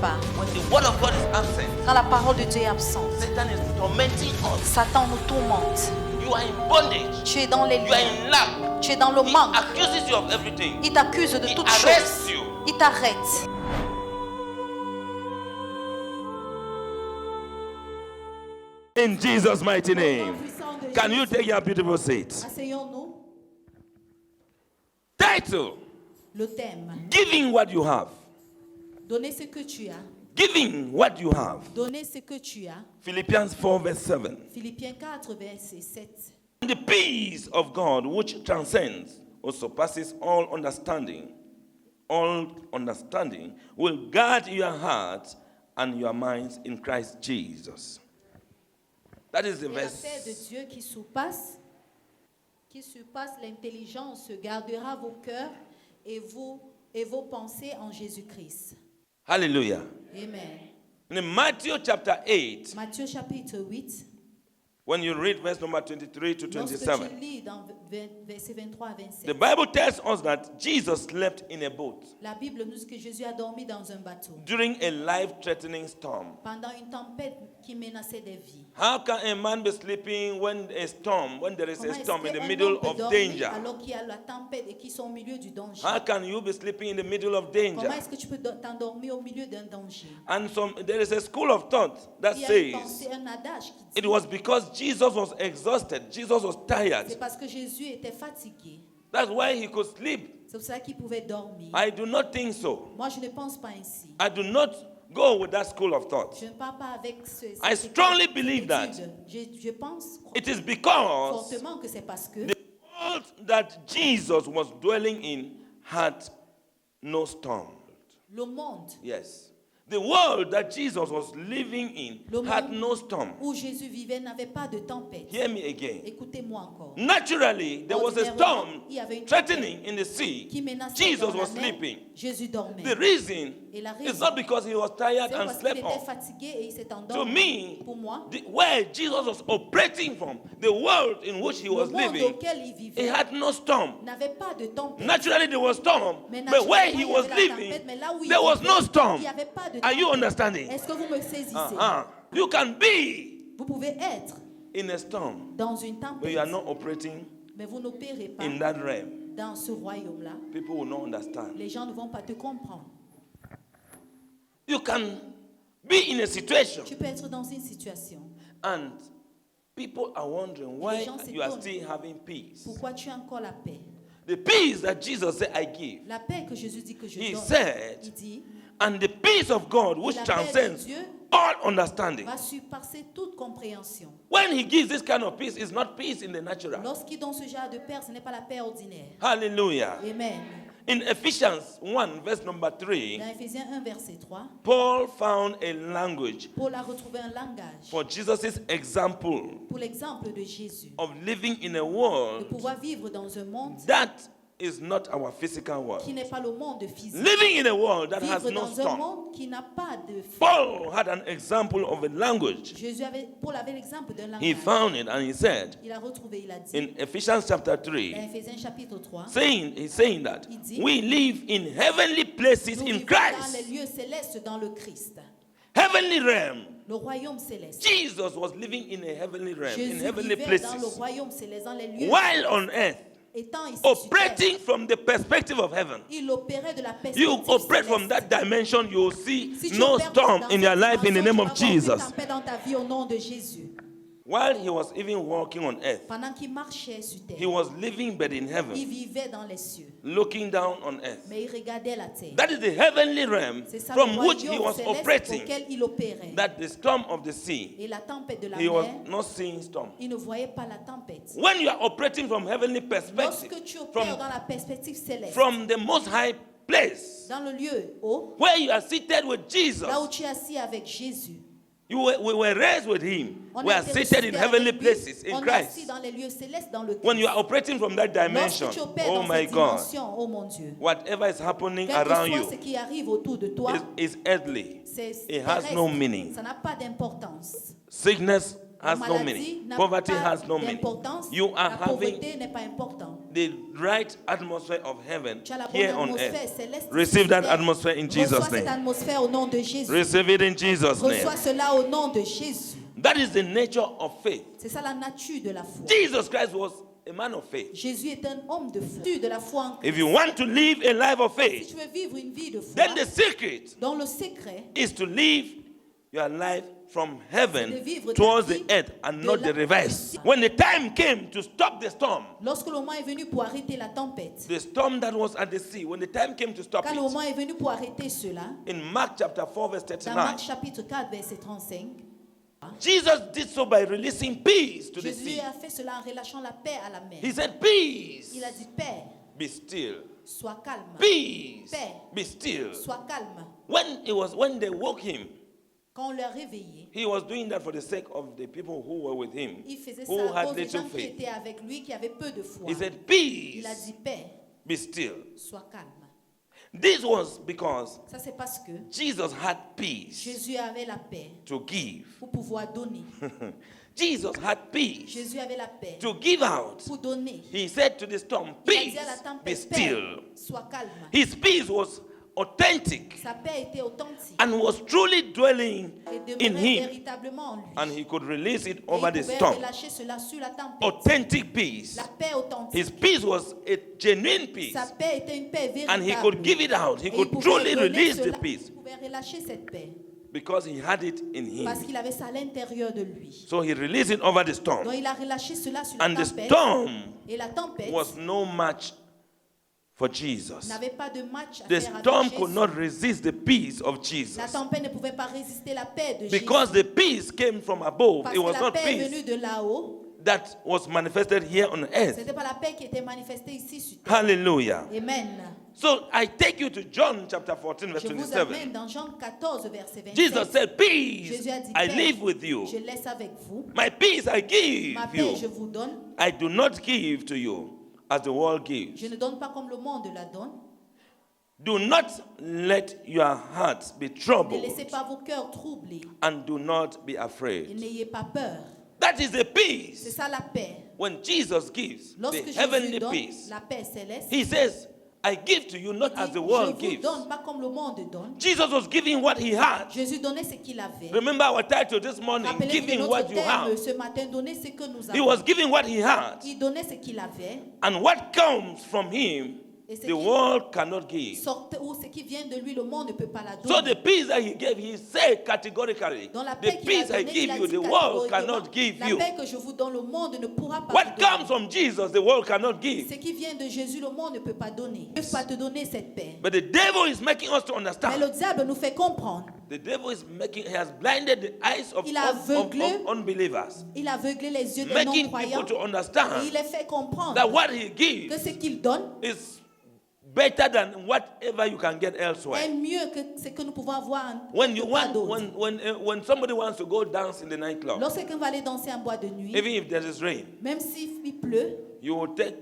pas, when the word of God is absent, quand la parole de Dieu est absente, Satan is tormenting us. Satan nous tourmente. You are in bondage. Tu es dans les You are liens. in lack. Tu es dans le He manque. accuses you of everything. Il t'accuse de He toutes arrests choses. you. Il t'arrête. In Jesus' mighty name. Can you take your beautiful seat? Asseyons-nous. Title: Le thème. Giving what you have. Donner ce que tu as. Giving what you have. Donner ce que tu as. Philippians 4 verse 7. Philippiens 4, verset 7. And the peace of God which transcends or surpasses all understanding will guard your hearts and your minds in Christ Jesus. That is the Et la paix de verse. Dieu qui surpasse l'intelligence gardera vos cœurs et vos pensées en Jésus-Christ. Hallelujah. Amen. In Matthew chapter 8, Matthieu chapitre 8. when you read verse number 23 to Lorsque 27, tu lis dans versets 23 à 27. the Bible tells us that Jesus slept in a boat La Bible nous dit que Jésus a dormi dans un bateau during a life-threatening storm. pendant une tempête qui menaçait des vies. How can a man be sleeping when there is Comment a est-ce storm in the qu'un middle homme peut of dormir danger? alors qu'il y a la tempête et qu'ils sont au milieu du danger? How can you be sleeping in the middle of danger? Comment est-ce que tu peux t'endormir au milieu d'un danger? And there is a school of thought that Il y a une says pensée, un adage qui it dit was because Jesus was exhausted, Jesus was c'est tired. parce que Jésus était fatigué. That's why he could sleep. C'est pour ça qu'il pouvait dormir. I do not think so. Moi, je ne pense pas ainsi. I do not go with that school of thought. Je ne parle pas avec cette I strongly étude. believe that Je pense it is because fortement que c'est parce que the world that Jesus was dwelling in had no storm. le monde Yes. The world that Jesus was living in Le had monde no storm. où Jésus vivait n'avait pas de tempête. Hear me again. Écoutez-moi encore. Naturally, there was a storm Il y avait une threatening in the sea. qui menaçait Jesus dans la was mer. sleeping. Jésus dormait. The reason Et la is raison, not because he was tired c'est and parce qu'il slept était off. fatigué et il s'est To endormi. me, Pour moi, where Jesus was operating from, the world in which he le was monde living, auquel il it vivait had no storm. n'avait pas de tempête. Naturally, there was storm, Mais but where he naturellement, il y was avait la living, tempête, mais là où il there was vivait, no storm. il n'y avait pas de Are you tempête. understanding? Est-ce que vous me saisissez? You can be Vous pouvez être in a storm, dans une but tempête, you are not operating mais vous n'opérez pas in that realm. dans ce royaume-là. People will not understand. Les gens ne vont pas te comprendre. You can be in a situation, Tu peux être dans une situation. and people are wondering why gens you are s'étonnent. still having peace. Pourquoi tu as encore la paix? The peace that Jesus said, I give. La paix que Jésus dit que je He donne. said, Il dit, and the peace of God, which la paix de transcends Dieu all understanding. va surpasser toute compréhension. When he gives this kind of peace, it's not peace in the natural. Lorsqu'il donne ce genre de paix, ce n'est pas la paix ordinaire. Hallelujah. Amen. In Ephesians 1, verse number 3, Dans Éphésiens 1, verset 3, Paul found a language Paul a retrouvé un langage for Jesus' example pour l'exemple de Jésus. of living in a De world pouvoir vivre dans un monde that is not our physical world. qui n'est pas le monde physique. Living in a world that has Vivre no dans un storm. monde qui n'a pas de feu. Paul had an example of a language. Paul avait l'exemple d'un He langage. found it and he said Il a retrouvé, il a dit, in Ephesians chapter dans 3, Éphésiens chapitre 3, he's saying that Il dit, we live in heavenly places nous in vivons dans Christ. les lieux célestes dans le Christ. Heavenly realm. Le royaume céleste. Jesus was living in a heavenly realm, in Jésus heavenly vivait dans le places. royaume céleste, dans les lieux While on earth, étant ici sur terre, operating from the perspective of heaven. il opérait de la You perspective operate from céleste. that dimension, you will see Si tu no opères storm dans in your cette life in the dimension, name of tu vas avoir Jesus. une tempête dans ta vie au nom de Jésus. While he was even walking on earth, Pendant qu'il marchait sur terre, he was living but in il heaven, vivait dans les cieux, looking down on earth. mais il regardait la terre. That is the heavenly realm C'est ça from le which he royaume was céleste operating. auquel il opérait. That the storm of the sea, Et la tempête de la he was mer, not seeing storm. il ne voyait pas la tempête. When you are operating from heavenly perspective, Lorsque tu opères from, dans la perspective céleste, from the most high place, dans le lieu haut, where you are seated with Jesus, là où tu es assis avec Jésus, we were raised with him. on We a are été seated in ressuscité heavenly avec lui, places in on est assis Christ. dans les lieux célestes dans le When you Christ. are operating from that dimension, Lorsque tu opères oh dans my cette God, dimension, oh mon Dieu, whatever is happening quel que around soit you ce qui arrive autour de toi, is earthly. c'est It has no terrestre. meaning. Ça n'a pas d'importance. Sickness has La no maladie meaning. n'a Poverty pas has no meaning. d'importance. You are La having pauvreté n'est pas important. the right atmosphere of heaven Tu as la bonne here on atmosphère earth. céleste. Receive that sur terre. atmosphere in Reçois Jesus' cette name. atmosphère au nom de Jésus. Receive it in Jesus' name. Reçois cela au nom de Jésus. That is the nature of faith. C'est ça la nature de la foi. Jesus Christ was a man of faith. Jésus est un homme de foi. De la foi en Christ. If you want to live a life of Si faith, tu veux vivre une vie de foi, then the secret dans le secret, is to live your life from heaven de vivre ta towards vie the earth and de not the la- reverse. When the time came to stop the storm, lorsque le moment est venu pour arrêter la tempête, the storm that was at the sea, when the time came to stop quand le it, moment est venu pour arrêter cela, in Mark chapter 4 verse dans Marc 39, chapitre 4, verset 35, Jesus did so by releasing peace to the Jésus sea. a fait cela en relâchant la paix à la mer. He said, peace, Il a dit, paix, be still. sois calme. Peace, Paix. be still. Sois calme. When they woke him, Quand on l'a réveillé, he was doing that for the sake of the people who were with him, il faisait who ça à had cause des little gens qui faith. étaient avec lui, qui avaient peu de foi. He said, Il a peace, dit, paix, be still. sois calme. This was because Ça, c'est parce que Jesus had peace Jésus avait la paix to give. pour pouvoir donner. Jesus had peace Jésus avait la paix to give out. pour donner. He said to the storm, Il a peace, dit à la be tempête, still. paix, sois calme. His peace was authentic Sa paix était authentique and was truly dwelling et in demeurait him, véritablement en lui. and he could release it Et over il the pouvait storm. relâcher cela sur la tempête. Authentic peace. La paix authentique. His peace was a genuine peace, Sa paix était une paix véritable. and he could give it out. He Et il could pouvait truly donner release the cela. peace Il pouvait relâcher cette paix because he had it in parce him. qu'il avait ça à l'intérieur de lui. So he released it over the storm, Donc il a relâché cela sur la and the tempête. storm Et la tempête was no match for Jesus. n'avait pas de match à The faire avec storm Jésus. could not resist the peace of La Jesus tempête ne pouvait pas résister la paix de because Jésus. the peace came from above. Parce It que was la not paix est peace venue de là-haut. that was manifested here on Ce earth. n'était pas la paix qui était manifestée ici sur terre. Hallelujah. Amen. So I take you to John chapter 14, verse Je vous 27. amène dans Jean 14, verset 27. Jesus said, peace, Jésus a dit, I paix, live with you. je laisse avec vous. My peace I give Ma paix, je you. vous donne. I do not give to you as the world gives. Je ne donne pas comme le monde la donne. Do not let your hearts be Ne troubled laissez pas vos cœurs troublés and do not be et afraid. n'ayez pas peur. That is the C'est peace. ça la paix. When Jesus gives Lorsque the Jésus heavenly donne peace, la paix céleste, he says, I give to you not il as dit, the world je vous gives. donne pas comme le monde donne. Jesus was giving what he had. Jésus donnait ce qu'il avait. Remember our title this morning, Rappelez-vous de giving notre what you terme have. ce matin, donner ce que nous He avons. was giving what he had. Il donnait ce qu'il avait. And what comes from him, Et ce the qui world cannot give. sortait ou ce qui vient de lui, le monde ne peut pas la So donner. the peace that he gave, he said categorically, Dans la the paix qu'il a peace I donnée, il give a you, dit the world catégoriquement, cannot give la you. paix que je vous donne, le monde ne pourra pas What vous donner. comes from Jesus, the world cannot Ce give. qui vient de Jésus, le monde ne peut pas donner. Il ne peut pas te donner cette paix. But the devil is making us to Mais understand. le diable nous fait comprendre. The devil is making, he has blinded the eyes of, Il a aveuglé- unbelievers, Il a aveuglé les yeux des making non-croyants people to et understand il les fait comprendre that what he que gives ce qu'il donne is better than whatever you can get est elsewhere. mieux que ce que nous pouvons avoir When you quelque part want, d'autre. when somebody wants to go dance in the nightclub, Lorsque quelqu'un va aller danser en boîte de nuit, even if there is rain, même s'il pleut, you will take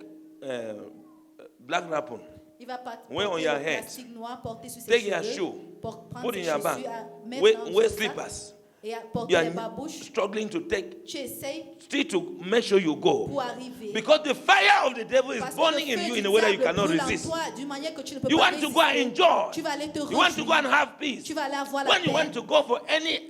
black napkin, il va pas Wear on porter your le head. plastique noir, porter sur ses take your cheveux, shoe, prendre put ses in your bag, chaussures, mettre wear, dans wear son sac slippers. et You porter les are babouches. struggling to take, Tu essayes still to make sure you go. pour arriver. Because the fire of the devil is Parce que burning le in feu you du in a way that you diable cannot brûle en resist. toi d'une manière que tu ne peux You pas want to go and résister. enjoy. Tu vas aller te You want to go and réjouir. have peace. Tu vas aller avoir la When you paix. want to go for any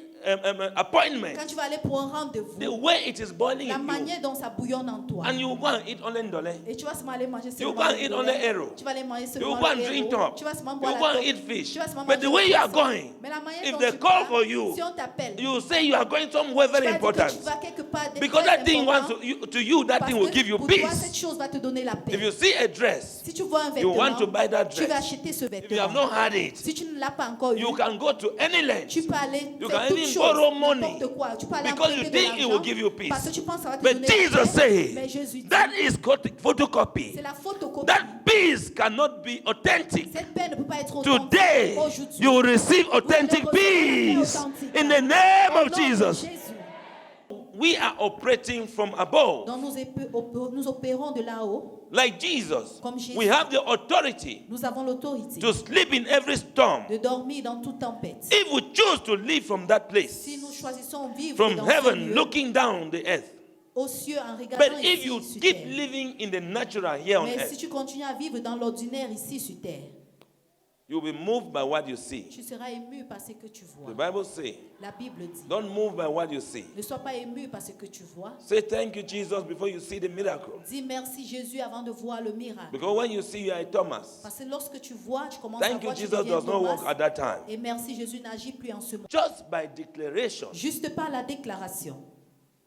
appointment, Quand tu vas aller pour un rendez-vous, the way it is boiling la in you, manière dont ça bouillonne en toi. and you go and eat only ndole. Et tu vas seulement aller manger You seulement go and le eat lait. only arrow. Tu vas aller manger You seulement go and le drink héros. top. Tu vas seulement You boire go la and top. eat fish. Tu vas seulement But manger the way du you are poisson. going, Mais la manière if dont they tu call vas, for you, si on t'appelle, you say you are going somewhere tu very vas dire que important. tu vas quelque part de Because très that thing wants important, to you, that parce thing will que give you pour toi, cette peace. chose va te donner la paix. If you see a dress, Si tu vois un you vêtement, want to buy that tu vas dress. acheter ce If you have not vêtement. had it, Si tu ne l'as pas encore eu, you can go to any length. tu peux aller You faire can toute even chose, borrow money n'importe quoi. Tu peux aller because you emprunter de think it will l'argent give you peace. parce que tu penses que ça va te But donner la Jesus paix. Mais said, Jésus dit, that is photocopy. c'est la photocopie. That peace cannot be authentic. Cette paix ne peut pas être authentique. Today, Aujourd'hui, you will receive vous authentic recevez la paix peace authentique. in the name Au of nom de Jesus. Jésus. We are operating from above. Donc nous opérons de là-haut. Like Jesus, Comme Jésus. we have the authority Nous avons l'autorité to sleep in every storm. de dormir dans toute tempête. If we choose to live from that place, Si nous choisissons vivre from dans ce heaven lieu, looking down the earth. aux cieux en regardant But if ici you sur keep terre. living in the natural here on Mais si earth, tu continues à vivre dans l'ordinaire ici sur terre, you'll be moved by what you see. tu seras ému par ce que tu vois. The Bible says, La Bible dit, don't move by what you see. ne sois pas ému par ce que tu vois. Say thank you, Jesus, before you see the miracle. Dis merci Jésus avant de voir le miracle. Because when you see, you are a Thomas. Parce que lorsque tu vois, tu commences à Thank you, voir, tu Jesus deviens does not work Thomas. at that time. Et merci Jésus n'agit plus en ce moment. Just by declaration, Juste par la déclaration.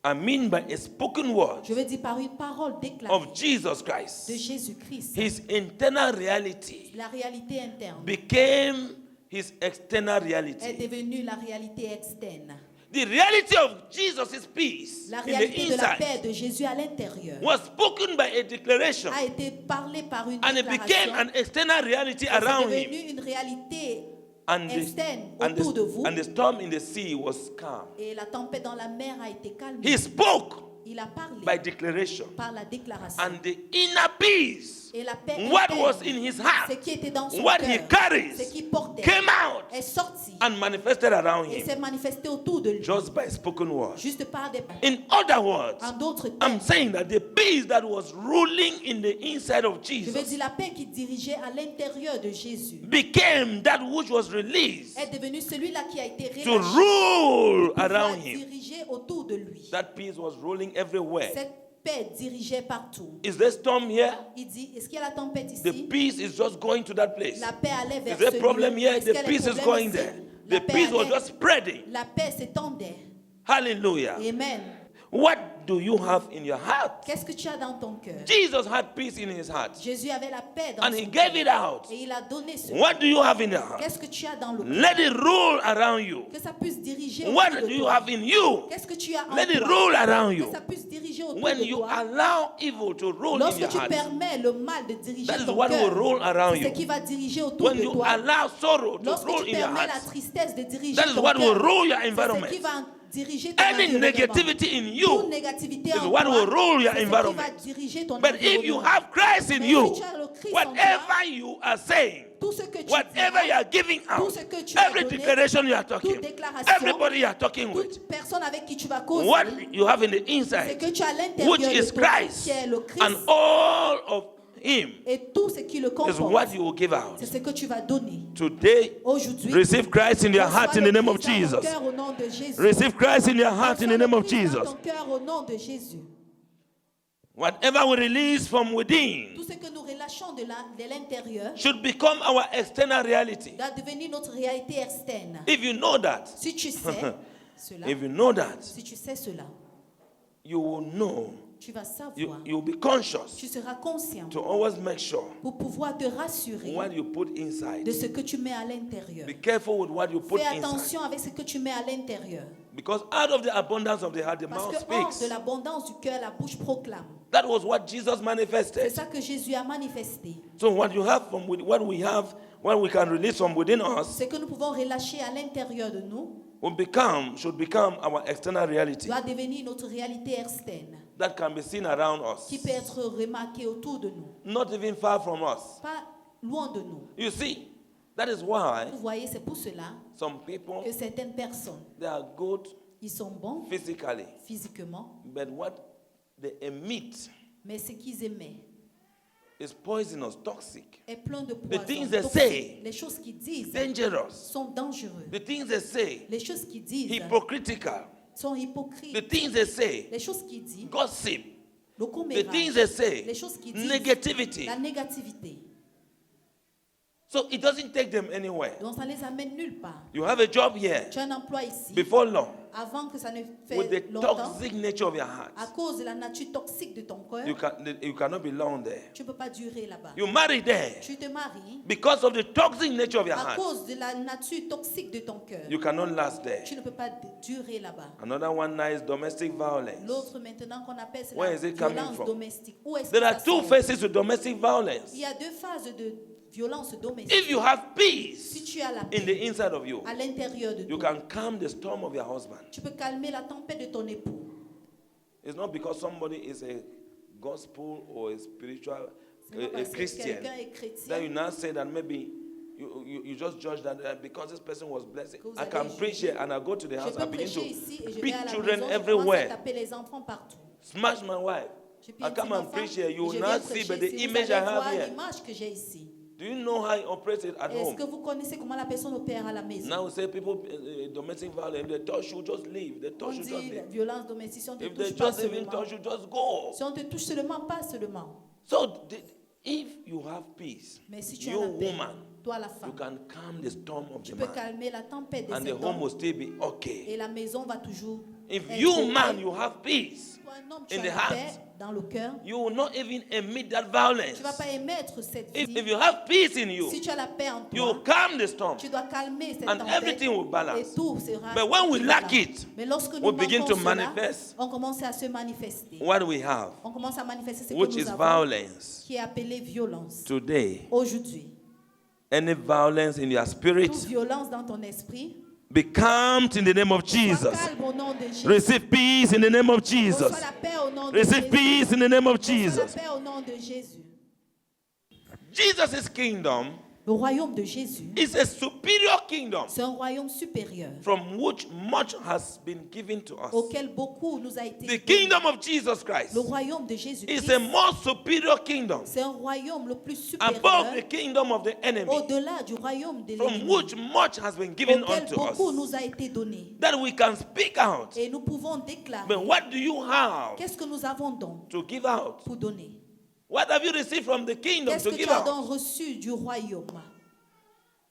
I mean by a spoken word Je veux dire par une parole déclarée of Jesus de Christ, Jésus-Christ. his internal reality La réalité interne became his external est reality. devenue la réalité externe. The reality of Jesus' peace La in the réalité de la paix inside de Jésus à l'intérieur was spoken by a declaration, a été parlée par une and it became déclaration. an external reality Et around c'est him. devenu une réalité And externe and autour de vous. and the storm in the sea was calm. Et la tempête dans la mer a été calmée. He spoke Il a parlé by declaration, par la déclaration. and the inner peace, Et la paix what interne, was in his heart, ce qui était dans son what cœur, he carries, ce qu'il portait, came out est sorti and manifested around et him s'est manifesté autour de lui. just by spoken word. Juste par des In other words, En d'autres I'm termes, saying that the peace that was ruling in the inside of je veux Jesus dire la paix qui dirigeait à l'intérieur de Jésus became that which was released est devenu celui-là qui a été to relâché rule pour around him. diriger autour de lui. That peace was ruling everywhere. Cette paix dirigeait partout. Is there storm here? Il dit, est-ce qu'il y a la tempête ici? The peace is just going to that place. La paix allait vers Is there ce problem lieu. here? Est-ce The qu'il y a peace des is problèmes going ici? there. La The paix peace was allait- just spreading. La paix s'étendait. Hallelujah. Amen. What do you have in your heart? Qu'est-ce que tu as dans ton cœur? Jesus had peace in his heart, Jésus avait la paix dans and son he gave cœur. it out. Et il a donné ce What do you have in your heart? Qu'est-ce que tu as dans le cœur? Let it rule around you. Que ça puisse diriger What autour do de you toi. have in you? Qu'est-ce que tu as en Let it toi? rule around Que you. ça puisse diriger autour When de you toi. allow evil to rule in Lorsque your tu heart, permets le mal de diriger that is ton what will cœur, rule around c'est ce you. qui va diriger autour When de you toi. allow sorrow to Lorsque rule tu in your permets la heart, tristesse de diriger that is ton what will cœur, rule your c'est ce environment. qui va diriger ton Any environnement. negativity in Toute you négativité is en what toi, will rule your c'est ce qui environment. va diriger ton But if you environnement. have Christ in Mais you, si tu as le Christ en whatever toi, you are saying, tout ce que tu whatever you diras, are giving tout out, ce que tu as every donné, declaration you are talking, toute déclaration, everybody you are talking with, toute personne avec qui tu vas causer, what you have in the c'est inside, que tu as à l'intérieur which de is toi, Christ, qui est le Christ, and all of Him et tout ce qui le is comporte, what you will give out. c'est ce que tu vas donner. Today, Aujourd'hui, receive Christ in your heart reçois in le the name of Christ dans ton Jesus. cœur au nom de Jésus. Receive Christ in your heart in the Reçois name le of Christ dans Jesus. ton cœur au nom de Jésus. Whatever we release from within Tout ce que nous relâchons de l'intérieur should become our external reality. doit devenir notre réalité externe. If you know that, Si tu sais cela, if you know that, si tu sais cela, you will know, tu vas savoir, you'll be conscious tu seras conscient to always make sure pour pouvoir te rassurer what you put de inside. ce que tu mets à l'intérieur. Be careful with what you put Fais inside. attention avec ce que tu mets à l'intérieur. Because out of the abundance of the heart, the Parce mouth que hors speaks. de l'abondance du cœur, la bouche proclame. That was what Jesus C'est manifested. ça que Jésus a manifesté. So what you have from what we have, what we can release from within us, Ce que nous pouvons relâcher à l'intérieur de nous should become our external reality doit devenir notre réalité externe that can be seen around us, qui peut être remarquée autour de nous, not even far from us. pas loin de nous. You see, that is why Vous voyez, c'est pour cela some people, que certaines personnes, they are good ils sont bons physically, physiquement, but what they emit mais ce qu'ils aimaient is poisonous, toxic, est plein de The things poison. they toxique. say, Les choses qu'ils disent dangerous. sont dangereuses. The things they say, Les choses qu'ils disent hypocritical. sont The hypocrites. things they say, Les choses qu'ils disent, gossip. le The commérage, things they say, les choses qu'ils disent, negativity. la négativité. So it doesn't take them anywhere. Donc ça ne les amène nulle part. You have a job here. Tu as un emploi ici. Before long, Avant que ça ne with fait the longtemps, toxic nature of your heart, à cause de la nature toxique de ton cœur, you cannot be long there. tu ne peux pas durer là-bas. You marry there Tu te maries because of the toxic nature of your à heart. cause de la nature toxique de ton cœur. You cannot last there. Tu ne peux pas durer là-bas. Another one now is domestic violence. L'autre maintenant qu'on appelle c'est Where la is it coming violence from? domestique. Où est-ce que There ça are two sort? phases to domestic violence. Il y a deux phases de violence domestique. If you have Si peace tu as la in paix the inside of you, à l'intérieur de you toi, can calm the storm of your husband. tu peux calmer la tempête de ton époux. It's not because somebody is a gospel or a spiritual C'est pas a parce que Christian quelqu'un est that chrétien you now say that maybe you just judge that because this person was blessed. Que vous I can allez preach juger. here and I go to the Je house. I peux begin prêcher ici et to je vais beat à la children maison, je commence à everywhere. taper les enfants partout. Smash my wife. Je I piétine come ma and femme, preach here. You et je will viens not see, prêcher but the ici. Vous image I allez have voir here. l'image que j'ai ici. Do you know how he operates it at Est-ce home? que vous connaissez comment la personne opère à la maison? Now we say people domestic violence. If they touch you, just leave. They On touch you, just dit leave. violence domestique, si on te If they touche pas just even seulement. touch you, just go. Si on te touche seulement, pas seulement. So if you have peace, Mais si tu as you la paix, woman, toi la you femme, can calm the storm of tu the peux man, calmer la tempête de and the cet home will homme still be okay. et la maison va toujours If être you ok. man, you have peace, Toi, un homme, tu in as the la heart, paix dans le cœur. you will not even emit that violence. Tu ne vas pas émettre cette If vie. you have peace in you, Si tu as la paix en you toi, calm the storm, tu dois calmer cette and tempête everything will balance. et tout sera But when we lack équilibré. it, Mais lorsque nous we begin manquons to cela, manifest on commence à se manifester. what we have, On commence à manifester ce que which nous is avons, violence. qui est appelé violence. Today, Aujourd'hui, any violence in your spirit, toute violence dans ton esprit, be calmed in the name of sois Jesus. calme au nom de Jésus. Receive peace in the name of Jesus. Reçois la paix au nom de Receive Jésus. peace in the name of Reçois la Jesus. paix au nom de Jésus. Jesus' kingdom Le royaume de Jésus, is a superior kingdom c'est un royaume supérieur from which much has been given to us. auquel beaucoup nous a été The donné. kingdom of Jesus Christ Le royaume de is Jésus-Christ, a more superior kingdom c'est un royaume le plus above supérieur the kingdom of the enemy, au-delà du royaume de from l'ennemi, which much has been given auquel unto beaucoup us, nous a été donné. that we can speak out. Et nous pouvons déclarer, But what do you have qu'est-ce que nous avons donc to give out? pour donner? What have you received from the kingdom Qu'est-ce to que give tu as out? donc reçu du royaume?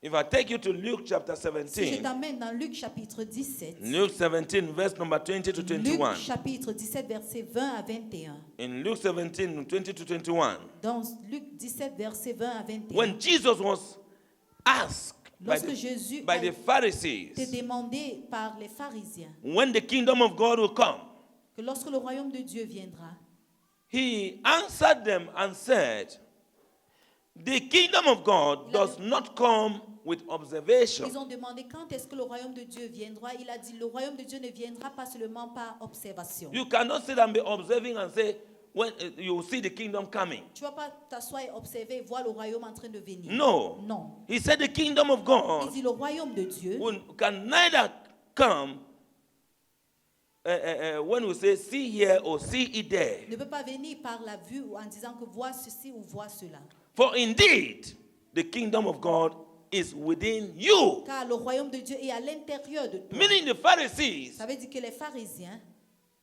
If I take you to Luke chapter Si je 17, t'amène dans Luc chapitre 17, Luke 17, verse number 20 to Luc 21. chapitre 17, versets 20 à 21. In Luke 17, 20 to 21, Dans Luc 17, versets 20 à 21. when Jesus was asked by Lorsque Jésus by a the été Pharisees demandé par les pharisiens when the kingdom of God will come, que lorsque le royaume de Dieu viendra, he answered them and said, the kingdom of God does not come with observation. ils ont demandé quand est-ce que le royaume de Dieu viendra. Il a dit le royaume de Dieu ne viendra pas seulement par observation. You cannot sit and be observing and say, when you will see the kingdom coming. Tu ne vas pas t'asseoir et observer et voir le royaume en train de venir. No. Non. He said the kingdom of Il God dit le royaume de Dieu can neither come when we say see here or see it there. ne peut pas venir par la vue ou en disant que vois ceci ou vois cela. For indeed, the kingdom of God is within you. Car le royaume de Dieu est à l'intérieur de toi. Meaning the Pharisees, Ça veut dire que les pharisiens,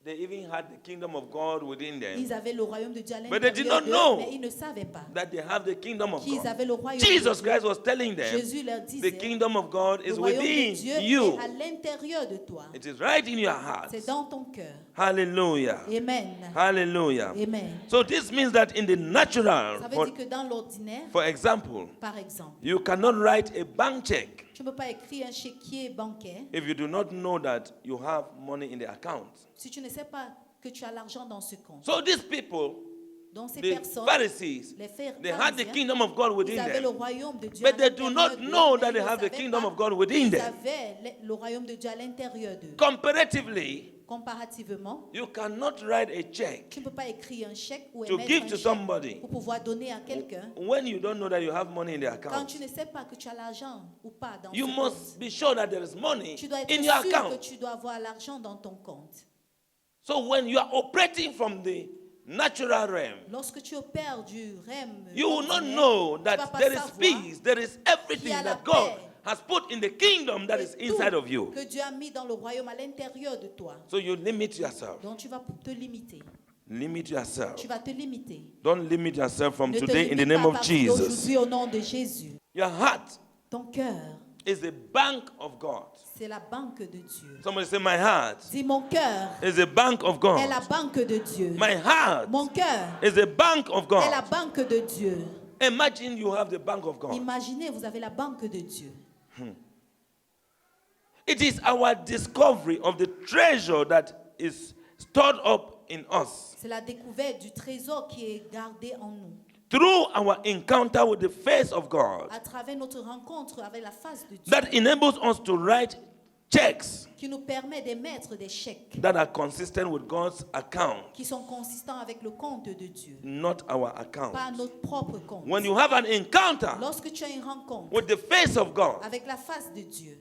they even had the kingdom of God within them, ils avaient le royaume de Dieu à But they did l'intérieur not d'eux, know mais ils ne savaient pas that they have the kingdom of qu'ils God. avaient le royaume Jesus de Dieu. Christ was telling them, Jésus leur the disait, kingdom of God le is royaume de within Dieu you. est à l'intérieur de toi. It is right in your heart. C'est dans ton cœur. Hallelujah. Amen. Hallelujah. Amen. So this means that in the natural, Ça veut dire que dans l'ordinaire, for example, par exemple, you cannot write a bank check tu ne peux pas écrire un chéquier bancaire if you do not know that you have money in the account. si tu ne sais pas que tu as l'argent dans ce compte. So these people, Donc ces the personnes, Pharisees, les they had the pharisiens, kingdom of God ils within avaient le them. royaume de Dieu But à they do l'intérieur not d'eux, know mais that ils they ne have the savaient kingdom pas of God within qu'ils them. avaient le royaume de Dieu à l'intérieur d'eux. Comparatively, Comparativement, you cannot write a check tu ne peux pas écrire un chèque ou to émettre give un to chèque somebody pour pouvoir donner à quelqu'un when you don't know that you have money in the quand account. tu ne sais pas que tu as l'argent ou pas dans You ce must compte. be sure that there is money Tu dois être in your sûr que account. tu dois avoir l'argent dans ton compte. So when you are operating from the natural realm, Lorsque tu opères du rem, you will not ordinaire, know tu vas that pas there is savoir peace, there is everything qu'il y a la that God paix has put in the kingdom that et is tout inside of you. que Dieu a mis dans le royaume à l'intérieur de toi. So you limit yourself. Donc tu vas te limiter. Limit yourself. Tu vas te limiter. Don't limit yourself from Ne te today in the limite name pas à of partir Jesus. d'aujourd'hui au nom de Jésus. Your heart Ton cœur, is the bank of God. c'est la banque de Dieu. Somebody say, my heart Dis mon cœur is the bank of est la God. banque de Dieu. My heart Mon cœur is the bank of est la God. banque de Dieu. Imagine you have the bank of God. Imaginez, vous avez la banque de Dieu. It is our discovery of the treasure that is stored up in us C'est la découverte du trésor qui est gardé en nous. through our encounter with the face of God À travers notre rencontre avec la face de Dieu. that enables us to write checks qui nous permet d'émettre des chèques that are consistent with God's account, qui sont consistants avec le compte de Dieu, not our account. pas notre propre compte. When you have an encounter Lorsque tu as une rencontre with the face of God, avec la face de Dieu,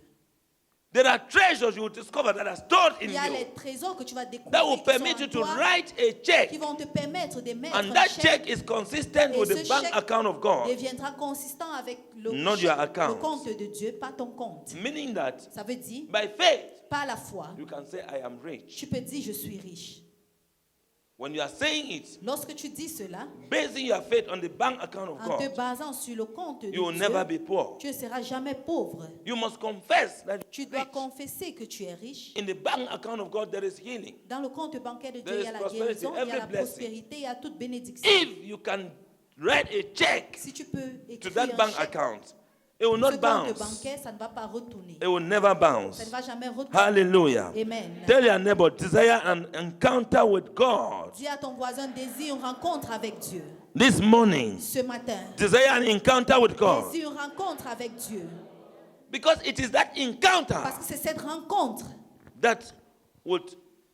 there are treasures you will discover that are stored in il y a you les trésors que tu vas that découvrir will qui permit sont you en to toi, write a qui check, vont te permettre d'émettre and un that chèque check is consistent et with ce the bank chèque account of God, deviendra consistant avec le, Not chèque- your account. le compte de Dieu, pas ton compte. meaning that Ça veut dire, by faith par la foi, you can say, I am rich. tu peux dire je suis riche. When you are saying it, Lorsque tu dis cela, basing your faith on the bank account of en te God, basant sur le compte de you will never Dieu, be poor. tu ne seras jamais pauvre. You must confess that Tu you're dois rich. confesser que tu es riche. In the bank account of God, there is healing. Dans le compte bancaire de Dieu, There il y a is la prosperity, guérison, il y a every la blessing. prospérité, il y a toute bénédiction. If you can write a check Si tu peux to écrire that un bank chèque, account, it will ce not compte bounce. bancaire, ça ne va pas retourner. It will never Ça bounce. ne va jamais retourner. Hallelujah. Amen. Tell your neighbor, desire an encounter with God. Dis à ton voisin, désire une rencontre avec Dieu. This morning, Ce matin, desire an encounter with God. désire une rencontre avec Dieu. Because it is that encounter Parce que c'est cette rencontre that would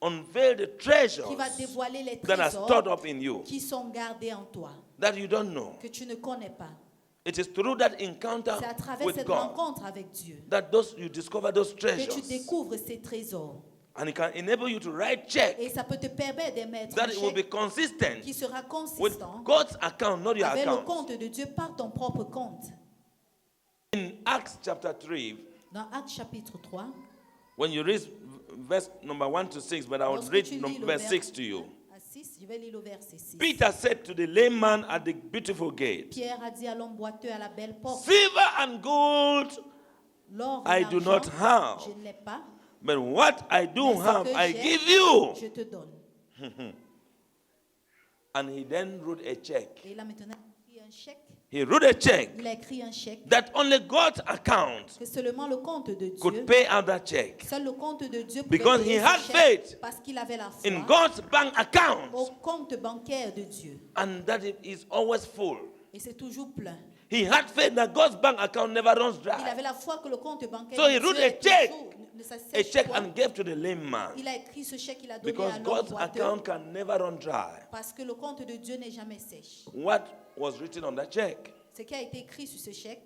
unveil the treasures qui va dévoiler les that are stored trésors up in you qui sont gardés en toi, that you don't know. que tu ne connais pas. It is through that encounter C'est à travers with cette God rencontre avec Dieu that you discover those que tu treasures. découvres ces trésors. And it can enable you to write check Et ça peut te permettre d'émettre that un it will be chèque consistent qui sera with consistant God's account, not your avec le account. compte de Dieu par ton propre compte. In Acts chapter 3, Dans Actes chapitre 3, when you read verse number 1 to 6, but I will lorsque read tu lis le verse 6 to you. à 6, je vais lire le verset 6. Peter said to the lame man at the beautiful gate, Pierre a dit à l'homme boiteux à la belle porte, Silver and gold l'or I et do l'argent, not have, je ne l'ai pas, but what I do mais ce have, que I j'ai, give you. je te donne. And he then wrote a check. Et là maintenant, il a écrit un chèque. He wrote a check Il a écrit un chèque that only God's account que seulement le compte de Dieu, could pay out that check. seul le compte de Dieu pouvait Because payer he ce had chèque faith parce qu'il avait la foi in God's bank au account compte bancaire de Dieu. and that it is always full. Et c'est toujours plein. He had faith that God's bank account never runs Il dry. avait la foi que le compte bancaire So de he wrote Dieu a est check. toujours- ne A s'assèche check point. and gave to the lame man. Il a écrit ce chèque, il a donné Because à l'homme God's boiteux account can never run dry. parce que le compte de Dieu n'est jamais sèche. What was written on that check? Ce qui a été écrit sur ce chèque,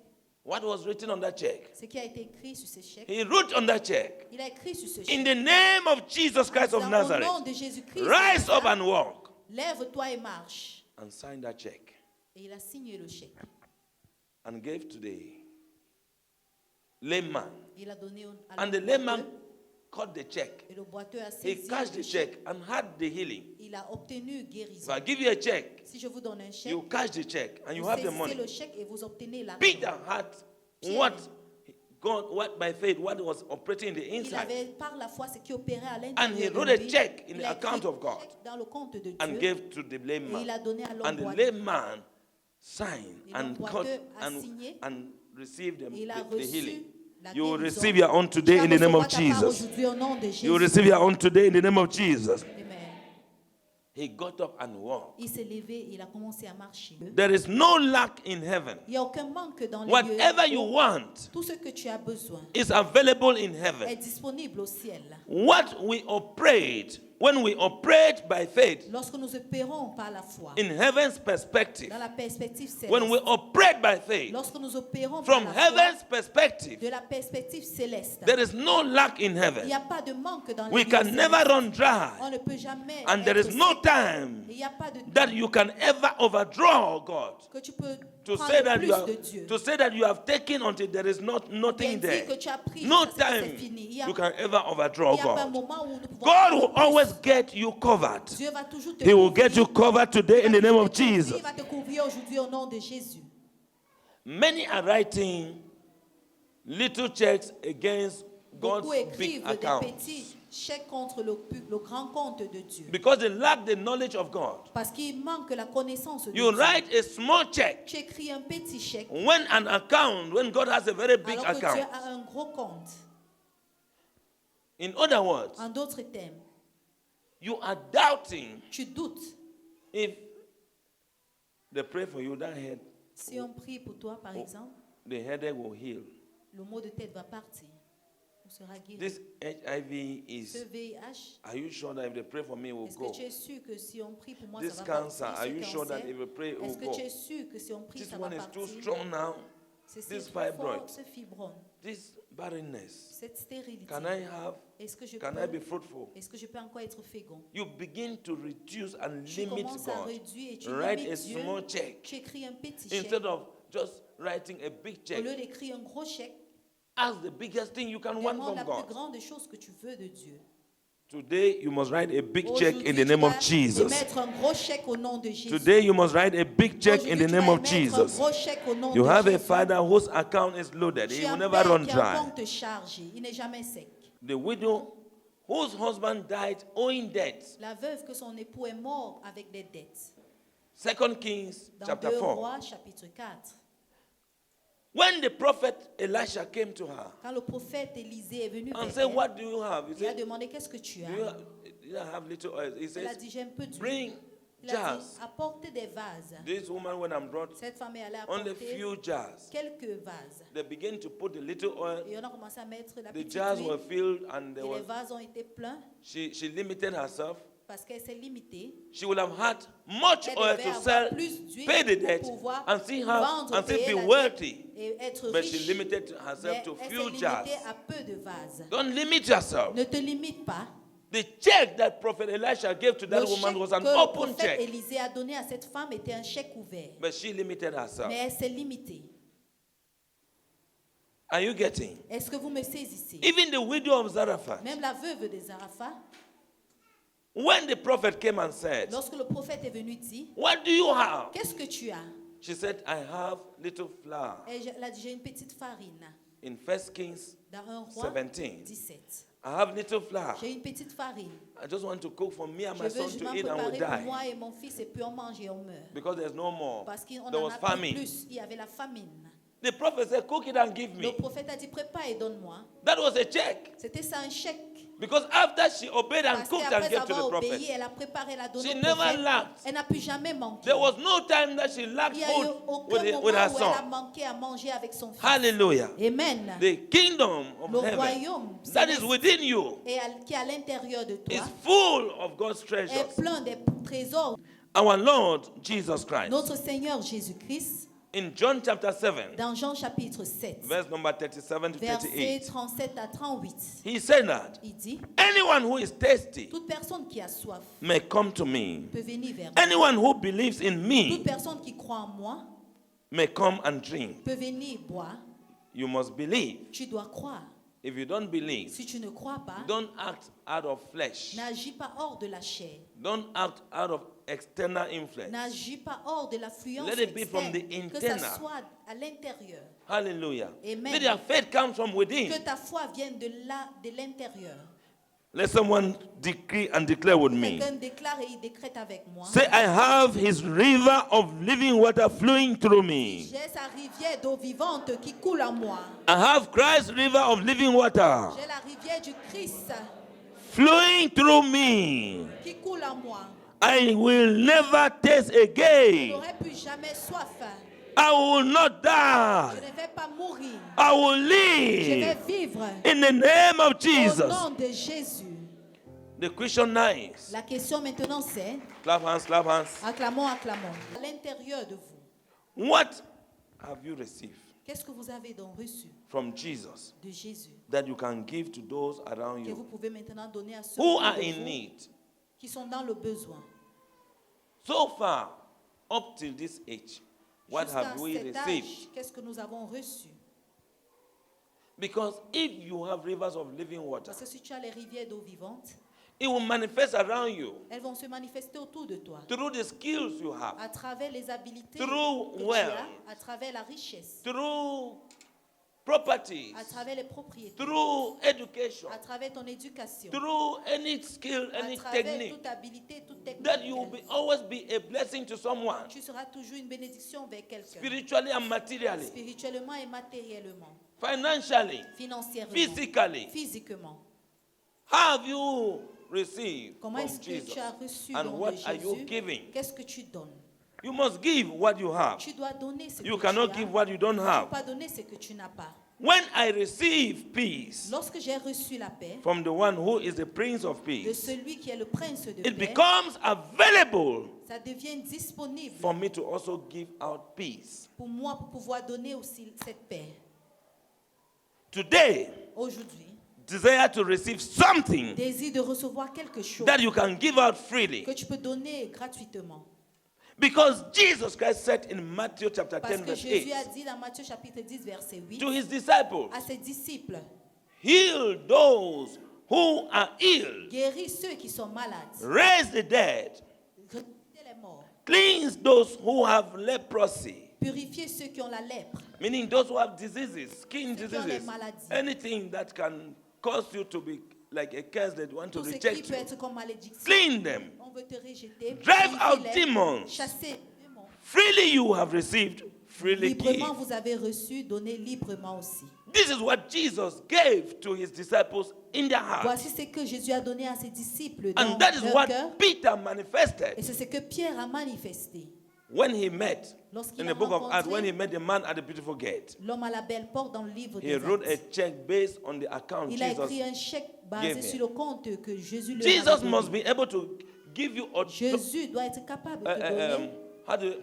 What was written on that check? ce qui a été écrit sur ce chèque, He wrote on that check, il a écrit sur ce in chèque. the name of Jesus Christ of Dans le Nazareth, nom de Jésus-Christ, rise up and walk. lève-toi et marche. And sign that check. Et il a signé le chèque. And gave to the lame man. Il a donné à And the l'homme lame man boiteux, caught the check. et le boiteux a He saisi cashed le the check and had the healing. Il a obtenu So guérison. I give you a check, Si je vous donne un chèque, you cash the check, and you vous have the saisissez money. le chèque et vous obtenez l'argent. Peter had Pierre. what by faith, what was operating in the Il inside, avait par la foi ce qui opérait à And he l'intérieur wrote de a lui. check in Il the a account écrit of God un chèque dans le compte de and Dieu gave to the lame et il man. a donné à l'homme And the boiteux. lame man signed Et and l'homme got boiteux a signé. and received Et il a the reçu healing. la You will guérison. receive your own today Tu in vas the name of recevoir ta part Jesus. aujourd'hui au nom de Jésus. You will receive your own today in the name of Jesus. Amen. He got up and walked. Il s'est levé, il a commencé à marcher. There is no lack in heaven. Il n'y a aucun manque dans les Whatever lieux. you want Tout ce que tu as besoin is available in est heaven. disponible au ciel. What we operate, when we operate by faith, Lorsque nous opérons par la foi, in heaven's perspective, dans la perspective céleste, when we operate by faith, lorsque nous opérons from par la heaven's foi, perspective, de la perspective céleste, there is no lack in il heaven. n'y a pas de manque dans We les lieux can never célestes. run dry. On ne peut jamais And there être is no sec. time Il n'y a pas de that temps you can ever overdraw God. que tu peux To prendre say that plus you have, de Dieu. to say that you have taken until there is nothing Bien there. dit que tu as pris No jusqu'à ce que time c'est fini. Il y a, you can ever overdraw il y a pas un God. moment où nous pouvons God prendre will plus. always get you covered. Dieu va toujours te He will get couvrir. you covered today in the name of Jesus. Il va te couvrir aujourd'hui au nom de Jésus. Many are writing little checks against God's Beaucoup big écrivent des account petits chèques contre le grand compte de Dieu. because they lack the knowledge of God. Parce qu'il manque la connaissance de You Dieu. write a small check Tu écris un petit chèque when when God has a very big alors que Dieu account. a un gros compte. In other words, En d'autres termes, you are doubting tu doutes. if they pray for you, that head, Si on prie pour toi, par exemple, the headache will heal. le mot de tête va partir. tu seras guéri. This HIV Ce is, VIH, are you sure that if they pray for me, it will est-ce go? que tu es sûr que si on prie pour moi, This ça va cancer, partir? are Ce you sure that cancer, if we pray, it will est-ce que go? tu es sûr que si on prie, This ça va one is partir? too strong now. C'est This trop fort, fibroid. ce fibrome, This barrenness. cette stérilité. Can I have? Est-ce que je Can I be peux, fruitful? est-ce que je peux encore être fécond? You begin to reduce and Tu limit commences à God. réduire et tu Write a limites Dieu. small check Tu écris un petit chèque instead of just writing a big au check. lieu d'écrire un gros chèque. Ask the biggest thing you can want Demande la from plus God. grande chose que tu veux de Dieu. Today you must write a big check Aujourd'hui, in the name tu of vas Jesus. émettre un gros chèque au nom de Jésus. Today you must write a big check in Aujourd'hui, the tu name vas of émettre un Jesus. gros chèque au nom You de have a Jésus. father whose account is loaded. Tu He as will un never père run qui a un dry. compte chargé. Il n'est jamais sec. The widow whose husband died owing debts. La veuve que son époux est mort avec des dettes. 2 Kings Dans chapter 2 4. Rois, chapitre 4. When the prophet Elisha came to her Quand le prophète Élisée est venu and vers said, elle, what do you have? He il a said, demandé qu'est-ce que tu do you as. have little oil? He Elle a says, dit j'ai un peu d'huile. bring Il a jars. dit apportez des vases. This woman, when I'm brought, Cette femme est allée only apporter few jars. quelques vases. They begin to put the little oil. Et on a commencé à mettre la The petite jars were huile. filled and Et there les was, vases ont été pleins she limited herself. parce qu'elle s'est limitée. She would have had much Elle oil devait to avoir sell, plus d'huile pay the pour debt, pouvoir and see vendre, and still payer be la dette wealthy. et être But she riche. limited herself Mais to elle s'est few jars. limitée à peu de vases. Don't limit yourself. Ne te limite pas. The check that Prophet Elisha gave to that Le woman chèque was an que le open prophète check. Élisée a donné à cette femme était un chèque ouvert. But she limited herself. Mais elle s'est limitée. Are you getting? Est-ce que vous me saisissez? Even the widow of Zarephath, Même la veuve de Zarapha, when the prophet came and said, lorsque le prophète est venu dire, what do you have? qu'est-ce que tu as? She said, I have little flour. Elle a dit, j'ai une petite farine. In 1 Kings Dans un roi 17, 17. I have little flour. J'ai une petite farine. I just want to cook for me and Je my veux son juste to m'en eat and we'll préparer pour die. moi et mon fils et puis on mange et on meurt. Because there's no more. Parce qu'on There en was a plus famine. plus. Il y avait la famine. The prophet said, cook it and give Le me. prophète a dit, prépare et donne-moi. That was a check. C'était ça un chèque. Because after she obeyed and Parce cooked and qu'après gave to avoir the prophet, obéi, elle a préparé la donne she au never prophète. lacked. Elle n'a plus jamais manqué. There was no time that she lacked Il n'y a eu food aucun moment with her où elle a son. manqué à manger avec son fils. Hallelujah. Amen. The kingdom of Le heaven royaume that is céleste within you qui est à l'intérieur de toi is full of God's est treasures. plein des trésors. Our Lord Jesus Christ. Notre Seigneur Jésus-Christ, In John chapter 7, dans Jean chapitre 7, verse number 37 to versets 38, 37 à 38, he said that il dit, anyone who is thirsty toute personne qui a soif may come to me. peut venir vers moi. Anyone who believes in Toute me personne qui croit en moi may come and drink. peut venir boire. You must believe. Tu dois croire. If you don't believe, Si tu ne crois pas, don't act out of flesh. n'agis pas hors de la chair. Don't act out of external influence. N'agis pas hors de l'affluence Let it be from the externe, que ça internal. soit à l'intérieur. Hallelujah. Amen. Let your faith come from within. Que ta foi vienne de l'intérieur. Let someone decree and declare with me. Quelqu'un déclare et il décrète avec moi. Say, I have his river of living water flowing through me. J'ai sa rivière d'eau vivante qui coule en moi. I have Christ's river of living water J'ai la rivière du Christ flowing through me. qui coule en moi. I will never taste Je again. n'aurai plus jamais soif. I will not Je die. ne vais pas mourir. I will Je vais live vivre in the name of au Jesus. nom de Jésus. The question nice. La question maintenant c'est, Clap hands, clap hands. acclamons, acclamons. À l'intérieur de vous, What have you received qu'est-ce que vous avez donc reçu from Jesus de Jésus that you can give to those around que vous you pouvez maintenant donner à ceux who autour are de in vous need? qui sont dans le besoin? So far, up till this age, what Jusqu'à have we cet received? âge, qu'est-ce que nous avons reçu? Because if you have rivers of living water, Parce que si tu as les rivières d'eau vivante, it will manifest around you elles vont se manifester autour de toi. through the skills you have, À travers les habiletés Through que tu wealth. as, à travers la richesse, through properties, à travers les propriétés, through education, à travers ton éducation, through any skill, à any travers technique, toute habilité, toute technique. that you will always be a blessing to someone, Tu seras toujours une bénédiction vers quelqu'un, spiritually and materially, spirituellement et matériellement, financially, financièrement, physically. physiquement. Have you received Comment from est-ce que Jesus? tu as reçu And don what de are you Jésus? giving? Qu'est-ce que tu donnes? You must give what you have. Tu dois donner ce You que cannot tu as. give what you don't Tu ne peux have. pas donner ce que tu n'as pas. When I receive peace Lorsque j'ai reçu la paix from the one who is the Prince of de Peace, celui qui est le prince de it paix, becomes available ça devient disponible for me to also give out peace. pour moi pour pouvoir donner aussi cette paix. Today, Aujourd'hui, desire to receive something désir de recevoir quelque chose that you can give out freely. que tu peux donner gratuitement. Because Jesus Christ said in Matthew chapter Parce 10 que verse Jésus 8 a dit dans Matthieu chapitre 10 verset 8 to his disciples, à ses disciples, heal those who are ill, guéris ceux qui sont malades, raise the dead, ressuscitez les morts, cleanse those who have leprosy, purifiez ceux qui ont la lèpre, meaning those who have diseases, skin Ceux qui ont les diseases, maladies. anything that can cause you to be like a curse that want to tout ce qui reject peut you. être comme malédiction. Clean them. On veut te rejeter. Drive out purifiez-les, demons. Chassez les démons. Freely you have received, freely give. Librement vous avez reçu, donnez librement aussi. This is what Jesus gave to his disciples in their heart. Voici ce que Jésus a donné à ses disciples dans And that is leur what cœur. Peter Et manifested c'est ce que Pierre a manifesté. when he met Lorsqu'il in a the book of Acts, rencontré when he met the man at the beautiful gate. l'homme à la belle porte dans le livre He des wrote a Actes. check based on the account Il a écrit Jesus. un chèque gave basé him. sur le compte que Jésus lui Jesus a donné. must be able to give you Jésus doit être capable de donner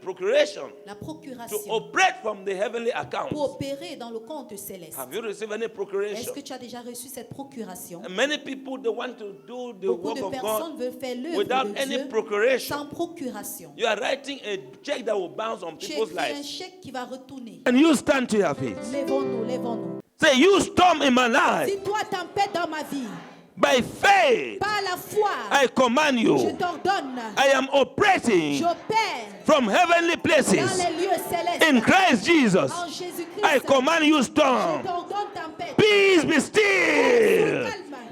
procuration la to procuration operate from the heavenly pour account. opérer dans le compte céleste. Have you received any Est-ce procuration? que tu as déjà reçu cette procuration? And many people they want to do the Beaucoup work de of personnes God veulent faire l'œuvre without de any Dieu procuration. sans procuration. You are writing a check that will bounce on Tu people's écris un lives. chèque qui va retourner. And you stand to your feet. Lèvons-nous, lèvons-nous. Say, you storm in my life. Si toi tempête dans ma vie, By faith, par la foi, I command je you. t'ordonne, I am operating j'opère from heavenly dans places les lieux célestes. in Christ Jesus. En Jésus-Christ, I command you, je storm. t'ordonne tempête. Peace be still.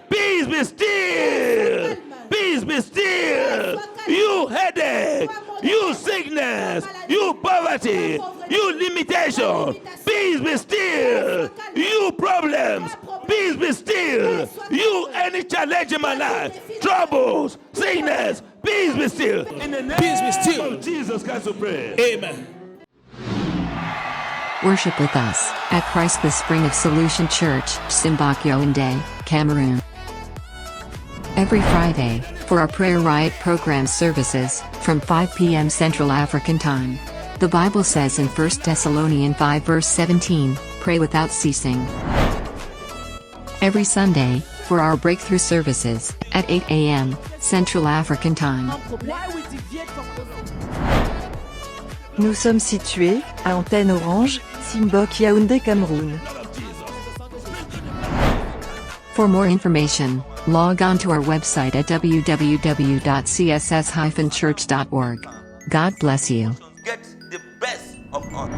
Peace be still. Peace be still. You headache, you sickness, you poverty, you limitation. Peace be still. You problems. Peace be still. You any challenge in my life, troubles, sickness. Peace be still. In the name Peace be still. of Jesus Christ, we pray. Amen. Worship with us at Christ the Spring of Solution Church, Simbakyo Cameroon. Every Friday, for our Prayer Riot program services, from 5 p.m. Central African Time. The Bible says in 1 Thessalonians 5 verse 17, pray without ceasing. Every Sunday, for our breakthrough services, at 8 a.m. Central African Time. Nous sommes situés, à Antenne Orange, Simbok Yaoundé, Cameroun. For more information, log on to our website at www.css-church.org. God bless you. Get the best of us.